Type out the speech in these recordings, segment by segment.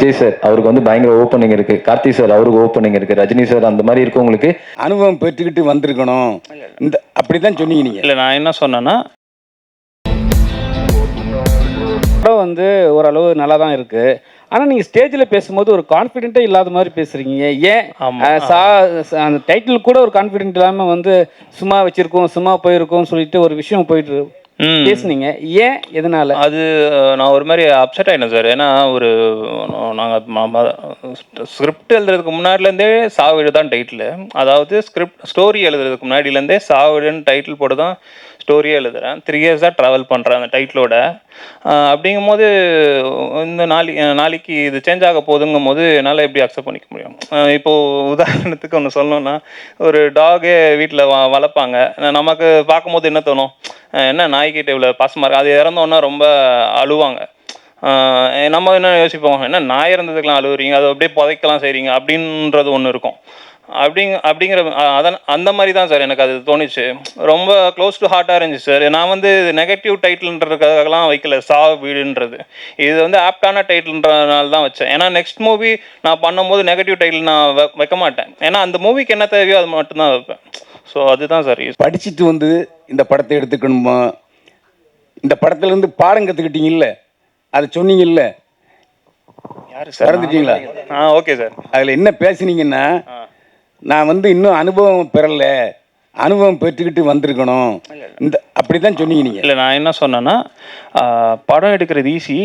Vijay sir அவருக்கு வந்து பயங்கர ஓப்பனிங் இருக்கு, கார்த்தி சார் அவருக்கு ஓப்பனிங் இருக்கு, ரஜினி சார் அந்த மாதிரி இருக்கவங்களுக்கு அனுபவம் பெற்றுக்கிட்டு வந்திருக்கணும். இந்த அப்படிதான் சொன்னீங்க நீங்க. இல்லை, நான் என்ன சொன்னேன்னா, படம் வந்து ஓரளவு நல்லா தான் இருக்கு. ஆனால் நீங்கள் ஸ்டேஜில் பேசும்போது ஒரு கான்ஃபிடென்ட்டே இல்லாத மாதிரி பேசுகிறீங்க. ஏன் அந்த டைட்டில் கூட ஒரு கான்ஃபிடென்ட் இல்லாமல் வந்து சும்மா வச்சுருக்கோம், சும்மா போயிருக்கோம்னு சொல்லிட்டு ஒரு விஷயம் போயிட்டு பேசுனீங்க. ஏன், எதனால? அது நான் ஒரு மாதிரி அப்செட் ஆகிட்டேன் சார். ஏன்னா நாங்கள் ஸ்கிரிப்ட் எழுதுறதுக்கு முன்னாடிலேருந்தே சாவிடு தான் டைட்டில். அதாவது ஸ்டோரி எழுதுறதுக்கு முன்னாடிலேருந்தே சாவிடுன்னு டைட்டில் போட்டு தான் ஸ்டோரியே எழுதுகிறேன். 3 years தான் ட்ராவல் பண்ணுறேன் அந்த டைட்டிலோட. அப்படிங்கும் போது இந்த நாளைக்கு இது சேஞ்ச் ஆக போகுதுங்கும் போது என்னால் எப்படி அக்செப்ட் பண்ணிக்க முடியும்? இப்போது உதாரணத்துக்கு ஒன்று சொல்லணும்னா, ஒரு டாகே வீட்டில் வளர்ப்பாங்க. நமக்கு பார்க்கும்போது என்ன தோணும்? என்ன நாய்க்கிட்ட இவ்வளோ பாசமாக இருக்குது, அது இறந்தோன்னா ரொம்ப அழுவாங்க. நம்ம என்ன யோசிப்போம், என்ன நாய் இறந்ததுக்கெலாம் அழுவுறீங்க, அதை அப்படியே புதைக்கலாம் செய்கிறீங்க அப்படின்றது ஒன்று இருக்கும். அப்படிங்கிற அந்த மாதிரி தான் சார் எனக்கு அது தோணுச்சு. ரொம்ப க்ளோஸ் டு ஹார்ட்டாக இருந்துச்சு சார். நான் வந்து நெகட்டிவ் டைட்டில்ன்றதுக்காகலாம் வைக்கல வீடுன்றது. இது வந்து ஆப்டான டைட்டில்ன்றனால தான் வச்சேன். ஏன்னா நெக்ஸ்ட் மூவி நான் பண்ணும்போது நெகட்டிவ் டைட்டில் நான் வைக்க மாட்டேன். ஏன்னா அந்த மூவிக்கு என்ன தேவையோ அது மட்டும்தான் வைப்பேன். ஸோ அதுதான் சார். படிச்சுட்டு வந்து இந்த படத்தை எடுத்துக்கணுமா, இந்த படத்துலேருந்து பாடம் கற்றுக்கிட்டீங்கல்ல, அதை சொன்னீங்கல்ல, யார் சார்? மறந்துட்டீங்களா? Okay sir. அதில் என்ன பேசுனீங்கன்னா, நான் வந்து இன்னும் அனுபவம் பெறல, அனுபவம் பெற்றுக்கிட்டு வந்திருக்கணும். இந்த அப்படி தான் சொன்னீங்க நீங்கள். இல்லை, நான் என்ன சொன்னேன்னா, படம் எடுக்கிறது ஈஸி,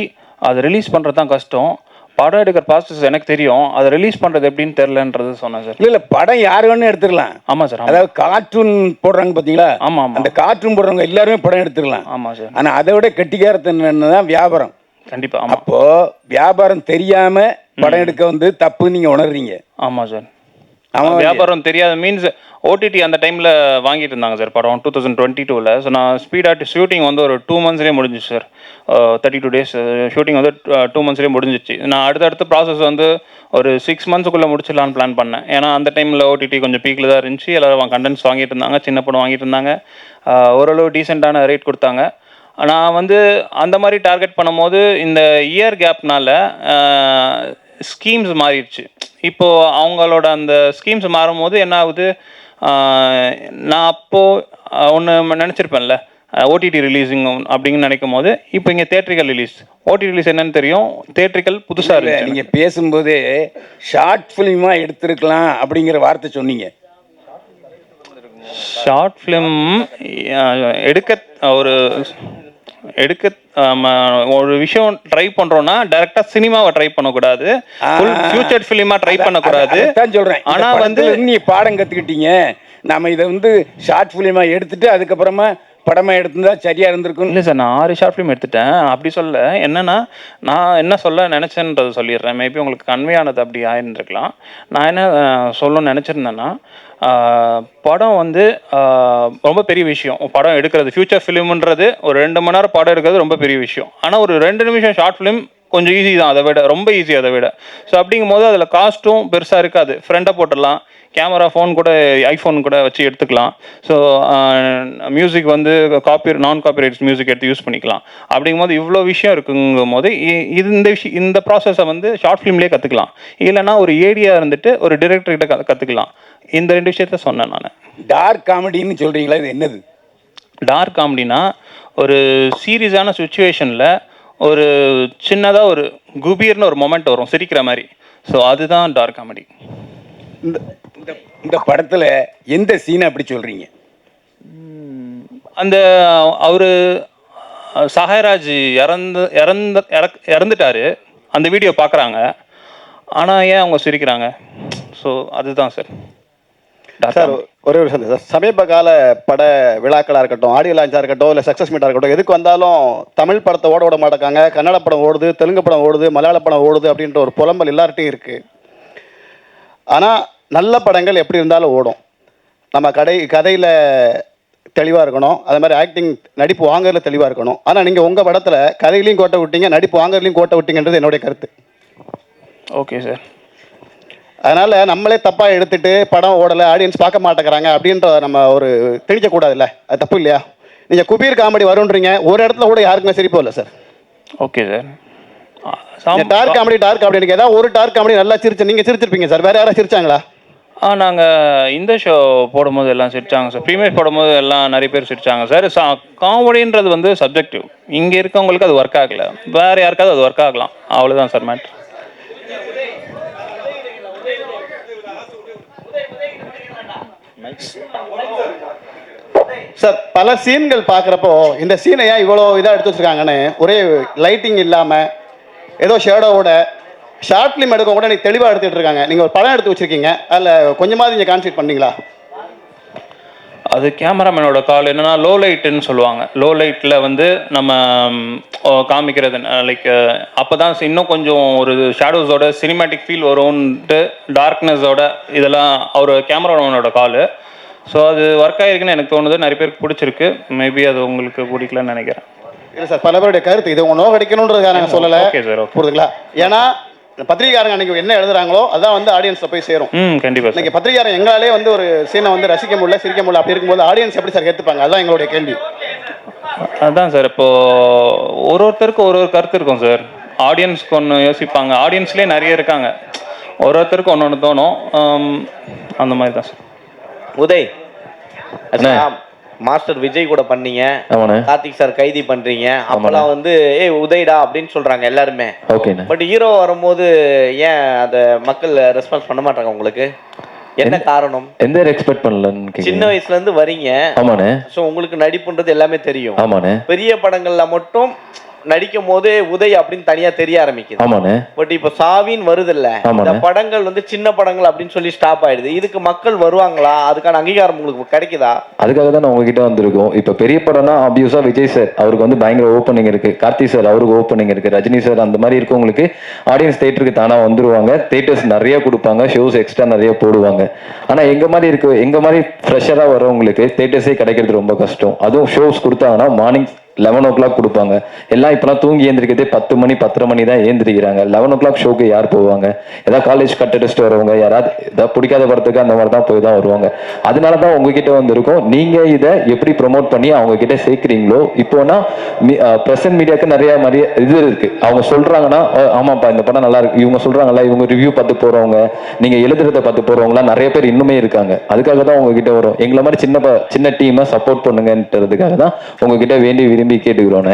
அதை ரிலீஸ் பண்ணுறது தான் கஷ்டம். படம் எடுக்கிற ப்ராசஸ் எனக்கு தெரியும், அதை ரிலீஸ் பண்ணுறது எப்படின்னு தெரிலன்றது சொன்னேன் சார். இல்லை படம் யார் வேணும் எடுத்துக்கலாம். ஆமாம் சார். அதாவது கார்ட்டூன் போடுறாங்க பார்த்தீங்களா? ஆமாம் ஆமாம். அந்த கார்ட்டூன் போடுறவங்க எல்லாருமே படம் எடுத்துக்கலாம். ஆமாம் சார். ஆனால் அதை விட கெட்டிக்காரத்தன்னு தான் வியாபாரம். கண்டிப்பாக. அப்போது வியாபாரம் தெரியாமல் படம் எடுக்க வந்து தப்பு நீங்கள் உணர்றீங்க. ஆமாம் சார். வியாபாரம் தெரியாத மீன்ஸ் ஓடிடி அந்த டைமில் வாங்கிட்டு இருந்தாங்க சார் படம் 2022. ஸோ நான் ஸ்பீடாக ஷூட்டிங் வந்து ஒரு 2 monthsலேயே முடிஞ்சிச்சு சார். 32 days ஷூட்டிங் வந்து 2 monthsலேயே முடிஞ்சிச்சு. நான் அடுத்தடுத்த ப்ராசஸ் வந்து ஒரு 6 monthsக்குள்ளே முடிச்சிடலான்னு பிளான் பண்ணேன். ஏன்னா அந்த டைமில் ஓடிடி கொஞ்சம் பீக்கில் தான் இருந்துச்சு. எல்லோரும் கண்டென்ட்ஸ் வாங்கிட்டு இருந்தாங்க, சின்ன படம் வாங்கிட்டு இருந்தாங்க, ஓரளவு டீசெண்டான ரேட் கொடுத்தாங்க. நான் வந்து அந்த மாதிரி டார்கெட் பண்ணும்போது இந்த இயர் கேப்னால ஸ்கீம்ஸ் மாறிடுச்சு. இப்போது அவங்களோட அந்த ஸ்கீம்ஸ் மாறும்போது என்ன ஆகுது, நான் அப்போது ஒன்று நினச்சிருப்பேன்ல, ஓடிடி ரிலீஸிங் அப்படின்னு நினைக்கும் போது இப்போ இங்கே தேட்ரிக்கல் ரிலீஸ். ஓடிடி ரிலீஸ் என்னன்னு தெரியும், தேட்ரிக்கல் புதுசாக இருக்கு. நீங்கள் பேசும்போதே ஷார்ட் ஃபிலிமாக எடுத்திருக்கலாம் அப்படிங்கிற வார்த்தை சொன்னீங்க. ஷார்ட் ஃபிலிம் எடுக்க ஒரு விஷயம் ட்ரை பண்ணுறோன்னா டைரெக்டாக சினிமாவை ட்ரை பண்ணக்கூடாது, ஃபியூச்சர் ஃபிலிமாக ட்ரை பண்ணக்கூடாது தான் சொல்கிறேன். ஆனால் வந்து நீ பாடம் கற்றுக்கிட்டீங்க, நம்ம இதை வந்து ஷார்ட் ஃபிலிமாக எடுத்துட்டு அதுக்கப்புறமா படமாக எடுத்துருந்தா சரியாக இருந்திருக்கும். இல்லை சார், நான் 6 ஷார்ட் ஃபிலிம் எடுத்துட்டேன். அப்படி சொல்ல என்னென்னா, நான் என்ன சொல்ல நினச்சேன்றதை சொல்லிடுறேன். மேபி உங்களுக்கு கன்வே ஆனது அப்படி ஆயிருந்துருக்கலாம். நான் என்ன சொல்லணும்னு நினச்சிருந்தேன்னா, படம் வந்து ரொம்ப பெரிய விஷயம். படம் எடுக்கிறது ஃபியூச்சர் ஃபிலிம்ன்றது ஒரு 2 மணி நேரம் படம் எடுக்கிறது ரொம்ப பெரிய விஷயம். ஆனால் ஒரு 2 நிமிஷம் ஷார்ட் ஃபிலிம் கொஞ்சம் ஈஸி தான், அதை விட ரொம்ப ஈஸி அதை விட. ஸோ அப்படிங்கும் போது அதில் காஸ்ட்டும் பெருசாக இருக்காது. ஃப்ரெண்டை போட்டுடலாம், கேமரா ஃபோன் கூட ஐஃபோன் கூட வச்சு எடுத்துக்கலாம். ஸோ மியூசிக் வந்து நான் காப்பிரைட்ஸ் மியூசிக் எடுத்து யூஸ் பண்ணிக்கலாம். அப்படிங்கும் போது இவ்வளோ விஷயம் இருக்குங்கும் போது இந்த ப்ராசஸை வந்து ஷார்ட் ஃபிலிம்லேயே கற்றுக்கலாம். இல்லைனா ஒரு ஏடியாக இருந்துட்டு ஒரு டிரெக்டர்கிட்ட கற்றுக்கலாம். இந்த 2 விஷயத்த சொன்னேன் நான். டார்க் காமெடின்னு சொல்கிறீங்களா, இது என்னது? டார்க் காமெடினா ஒரு சீரியஸான சுச்சுவேஷனில் ஒரு சின்னதாக ஒரு குபீர்னு ஒரு மொமெண்ட் வரும் சிரிக்கிற மாதிரி. ஸோ அதுதான் டார்க் காமெடி. இந்த படத்தில் எந்த சீனை அப்படி சொல்கிறீங்க? அந்த அவர் சஹாயராஜ் இறந்துட்டாரு, அந்த வீடியோ பார்க்குறாங்க, ஆனால் ஏன் அவங்க சிரிக்கிறாங்க? ஸோ அதுதான் சார். சார் ஒரே ஒரு சந்தேகம் சார், சமீப கால பட விழாக்களாக இருக்கட்டும், ஆடியோ லான்ச்சாக இருக்கட்டும், இல்லை சக்ஸஸ் மீட்டாக இருக்கட்டும், எதுக்கு வந்தாலும் தமிழ் படத்தை ஓட விட மாட்டாங்க, கன்னட படம் ஓடுது, தெலுங்கு படம் ஓடுது, மலையாள படம் ஓடுது அப்படின்ற ஒரு புலம்பல் எல்லார்ட்டையும் இருக்குது. ஆனால் நல்ல படங்கள் எப்படி இருந்தாலும் ஓடும். நம்ம கதையில் தெளிவாக இருக்கணும், அதே மாதிரி ஆக்டிங் நடிப்பு வாங்குறதுல தெளிவாக இருக்கணும். ஆனால் நீங்கள் உங்கள் படத்தில் கதையிலையும் கோட்டை விட்டீங்க, நடிப்பு வாங்குறதுலையும் கோட்டை விட்டீங்கன்றது என்னுடைய கருத்து. Okay sir. அதனால் நம்மளே தப்பாக எடுத்துகிட்டு படம் ஓடலை, ஆடியன்ஸ் பார்க்க மாட்டேங்கிறாங்க அப்படின்ற நம்ம ஒரு திணிக்கக்கூடாதுல்ல, அது தப்பு இல்லையா? நீங்கள் குபீர் காமெடி வரும்ன்றீங்க, ஒரு இடத்துல கூட யாருக்குமே சிரிப்போ இல்லை sir. Okay sir. Dark comedy எனக்கு ஏதாவது ஒரு டார்க் காமெடி நல்லா நீங்க சிரிச்சிருப்பீங்க சார். வேற யாராவது சிரிச்சாங்களா? நாங்கள் இந்த ஷோ போடும்போது எல்லாம் சிரிச்சாங்க சார். ப்ரீமியர் போடும்போது எல்லாம் நிறைய பேர் சிரிச்சாங்க சார். காமெடின்றது வந்து சப்ஜெக்டிவ். இங்கே இருக்கவங்களுக்கு அது ஒர்க் ஆகலை, வேறு யாருக்காவது அது ஒர்க் ஆகலாம், அவ்வளோதான் சார் மேட்ரு. சார் பல சீன்கள் பார்க்குறப்போ இந்த சீனை ஏன் இவ்வளோ இதாக எடுத்து வச்சுருக்காங்கன்னு, ஒரே லைட்டிங் இல்லாமல் ஏதோ ஷேடோவோட ஷார்ட் ஃபிலிம் எடுக்க கூட எனக்கு தெளிவாக எடுத்துகிட்டு இருக்காங்க. நீங்கள் ஒரு படம் எடுத்து வச்சுருக்கீங்க, அதில் கொஞ்சமாவது நீங்கள் கான்சென்ட்ரேட் பண்ணீங்களா? அது கேமராமேனோட கால். என்னென்னா லோ லைட்டுன்னு சொல்லுவாங்க. லோ லைட்டில் வந்து நம்ம காமிக்கிறது லைக் அப்போ தான் இன்னும் கொஞ்சம் ஒரு ஷேடோஸோட சினிமேட்டிக் ஃபீல் வரும்ன்ட்டு, டார்க்னஸோட இதெல்லாம் அவர் கேமராமேனோட கால். ஸோ அது ஒர்க் ஆகிருக்குன்னு எனக்கு தோணுது. நிறைய பேருக்கு பிடிச்சிருக்கு. மேபி அது உங்களுக்கு பிடிக்கலன்னு நினைக்கிறேன். இல்லை சார், பல பேருடைய கருத்து இது உங்க நோக்கம் கிடைக்கணுன்றதுக்காக நாங்கள் சொல்லலை. ஓகே சார், புரியுதுங்களா? ஏன்னா பத்திரிகைக்காரங்க அன்றைக்கி என்ன எழுதுறாங்களோ அதான் வந்து ஆடியன்ஸில் போய் சேரும். கண்டிப்பாக. இன்னைக்கு பத்திரிகையாரன் எங்களாலே வந்து ஒரு சீனை வந்து ரசிக்க முடியல, சிரிக்க முடியல, அப்படி இருக்கும்போது ஆடியன்ஸ் எப்படி சார் ஏற்றுப்பாங்க? அதுதான் எங்களுடைய கேள்வி. அதுதான் சார், இப்போது ஒருத்தருக்கு ஒரு கருத்து இருக்கும் சார். ஆடியன்ஸ்க்கு ஒன்று யோசிப்பாங்க, ஆடியன்ஸ்லேயே நிறைய இருக்காங்க, ஒருத்தருக்கு ஒன்று தோணும். அந்த மாதிரி தான் சார். உதய் மாஸ்டர் விஜய் கூட பண்ணீங்க, கார்த்திக் சார் கைதி பண்றீங்க, அப்பெல்லாம் வந்து உதய்டா அப்படின்னு சொல்றாங்க எல்லாருமே. பட் ஹீரோ வரும்போது ஏன் அத மக்கள் ரெஸ்பான்ஸ் பண்ண மாட்டாங்க? உங்களுக்கு என்ன காரணம்? எந்த எக்ஸ்பெக்ட் பண்ணலன்னு சின்ன வயசுல இருந்து வரீங்க. ஆமாண்ணே. சோ உங்களுக்கு நடிப்புன்றது எல்லாமே தெரியும். ஆமாண்ணே. பெரிய படங்கள்ல மட்டும் நடிக்கும் போது உதய் அப்படின்னு தனியா தெரிய ஆரம்பிக்குது. ஆமாண்ணே. பட் இப்ப சாவின்னு வருது இல்ல, இந்த படங்கள் வந்து சின்ன படங்கள் அப்படின்னு சொல்லி ஸ்டாப் ஆயிடுது. இதுக்கு மக்கள் வருவாங்களா? அதுக்கான அங்கீகாரம் உங்களுக்கு கிடைக்குதா? அதுக்காக தான் நான் உங்ககிட்ட வந்திருக்கோம். இப்ப பெரிய படம்னா ஆப்வியஸா விஜய் சார் அவருக்கு வந்து பயங்கர ஓப்பனிங் இருக்கு, கார்த்திக் சார் அவருக்கு ஓப்பனிங் இருக்கு, ரஜினி சார் அந்த மாதிரி இருக்கவங்களுக்கு ஆடியன்ஸ் தேட்டருக்கு தானா வந்துருவாங்க, தேட்டர்ஸ் நிறைய கொடுப்பாங்க, ஷோஸ் எக்ஸ்ட்ரா நிறைய போடுவாங்க. ஆனா எங்க மாதிரி ஃப்ரெஷரா வரவங்களுக்கு தேட்டர்ஸே கிடைக்கிறது ரொம்ப கஷ்டம். அதுவும் ஷோஸ் கொடுத்தாங்கன்னா மார்னிங் 11 o'clock கொடுப்பாங்க. எல்லாம் இப்பெல்லாம் தூங்கி ஏந்திரிக்கிறதே 10 மணி 10:30 மணி தான் ஏந்திரிக்கிறாங்க. 11 o'clock ஷோக்கு யார் போவாங்க? ஏதாவது காலேஜ் கட் அடிச்சுட்டு வரவங்க, யாராவது ஏதாவது பிடிக்காத படத்துக்கு அந்த மாதிரி தான் போய் தான் வருவாங்க. அதனால தான் உங்ககிட்ட வந்திருக்கோம். நீங்க இதை எப்படி ப்ரொமோட் பண்ணி அவங்க கிட்ட சேர்க்குறீங்களோ. இப்போனா பிரசன்ட் மீடியாவுக்கு நிறைய இது இருக்கு. அவங்க சொல்றாங்கன்னா ஆமாப்பா இந்த படம் நல்லா இருக்கு, இவங்க சொல்றாங்கல்ல, இவங்க ரிவ்யூ பார்த்து போறவங்க, நீங்க எழுதுறத பார்த்து போறவங்களாம் நிறைய பேர் இன்னுமே இருக்காங்க. அதுக்காக தான் உங்ககிட்ட வரும். எங்களை மாதிரி சின்ன டீமை சப்போர்ட் பண்ணுங்கன்றதுக்காக தான் உங்ககிட்ட வேண்டி விரும்பி கேட்டுக்கிறோன்னே.